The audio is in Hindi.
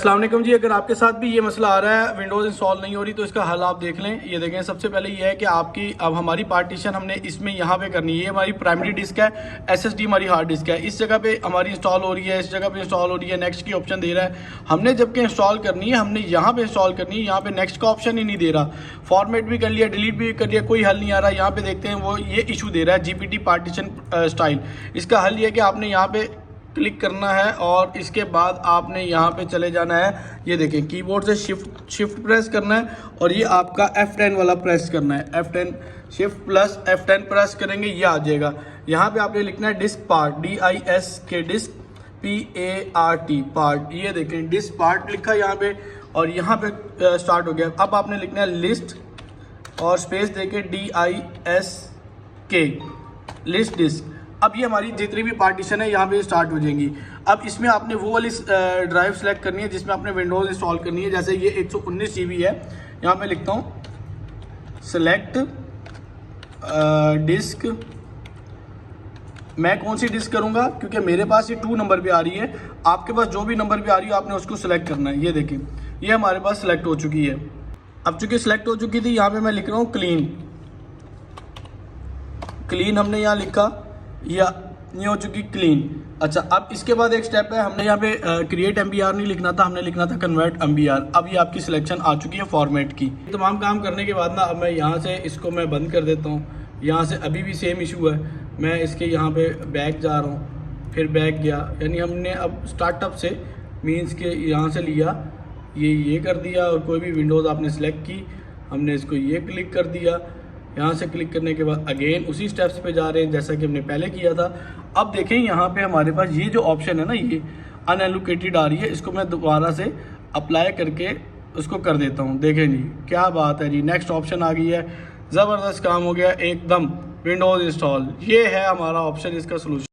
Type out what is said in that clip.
अस्सलाम वालेकुम जी। अगर आपके साथ भी ये मसला आ रहा है, विंडोज़ इंस्टॉल नहीं हो रही, तो इसका हल आप देख लें। ये देखें, सबसे पहले ये है कि आपकी अब हमारी पार्टीशन हमने इसमें यहाँ पे करनी है। ये हमारी प्राइमरी डिस्क है, एसएसडी हमारी हार्ड डिस्क है। इस जगह पे हमारी इंस्टॉल हो रही है, इस जगह पे इंस्टॉल हो रही है, नेक्स्ट की ऑप्शन दे रहा है। हमने जबकि इंस्टॉल करनी है, हमने यहाँ पे इंस्टॉल करनी है, यहाँ पे नेक्स्ट का ऑप्शन ही नहीं दे रहा। फॉर्मेट भी कर लिया, डिलीट भी कर लिया, कोई हल नहीं आ रहा। यहाँ पे देखते हैं वो ये इशू दे रहा है, जीपीटी पार्टीशन स्टाइल। इसका हल ये है कि आपने यहाँ पे क्लिक करना है और इसके बाद आपने यहाँ पे चले जाना है। ये देखें, कीबोर्ड से शिफ्ट प्रेस करना है और ये आपका F10 वाला प्रेस करना है। F10 shift plus F10 press करेंगे, ये आ जाएगा। यहाँ पे आपने लिखना है disk part, DISK disk PART part. ये देखें, डिस्क पार्ट लिखा यहाँ पे और यहाँ पे स्टार्ट हो गया। अब आपने लिखना है लिस्ट और स्पेस देके DISK लिस्ट डिस्क। अब ये हमारी जितनी भी पार्टीशन है यहाँ पे स्टार्ट हो जाएंगी। अब इसमें आपने वो वाली ड्राइव सेलेक्ट करनी है जिसमें आपने विंडोज़ इंस्टॉल करनी है। जैसे ये 119 GB है, यहाँ पे लिखता हूँ सेलेक्ट डिस्क। मैं कौन सी डिस्क करूँगा, क्योंकि मेरे पास ये 2 नंबर पे आ रही है। आपके पास जो भी नंबर पे आ रही है आपने उसको सिलेक्ट करना है। ये देखिए, ये हमारे पास सिलेक्ट हो चुकी है। अब चूँकि सिलेक्ट हो चुकी थी, यहाँ पर मैं लिख रहा हूँ क्लीन हमने यहाँ लिखा, या ये हो चुकी क्लीन। अच्छा, अब इसके बाद एक स्टेप है, हमने यहाँ पे क्रिएट MBR नहीं लिखना था, हमने लिखना था कन्वर्ट MBR। अब ये आपकी सिलेक्शन आ चुकी है फॉर्मेट की। तमाम काम करने के बाद ना, अब मैं यहाँ से इसको मैं बंद कर देता हूँ। यहाँ से अभी भी सेम इशू है। मैं इसके यहाँ पे बैक जा रहा हूँ, फिर बैक गया, यानी हमने अब स्टार्टअप से मीन्स के यहाँ से लिया, ये कर दिया और कोई भी विंडोज़ आपने सेलेक्ट की, हमने इसको ये क्लिक कर दिया। यहाँ से क्लिक करने के बाद अगेन उसी स्टेप्स पे जा रहे हैं जैसा कि हमने पहले किया था। अब देखें, यहाँ पे हमारे पास ये जो ऑप्शन है ना, ये अनएलोकेटेड आ रही है। इसको मैं दोबारा से अप्लाई करके उसको कर देता हूँ। देखें जी, क्या बात है जी, नेक्स्ट ऑप्शन आ गई है। ज़बरदस्त काम हो गया एकदम, विंडोज़ इंस्टॉल। ये है हमारा ऑप्शन, इसका सोल्यूशन।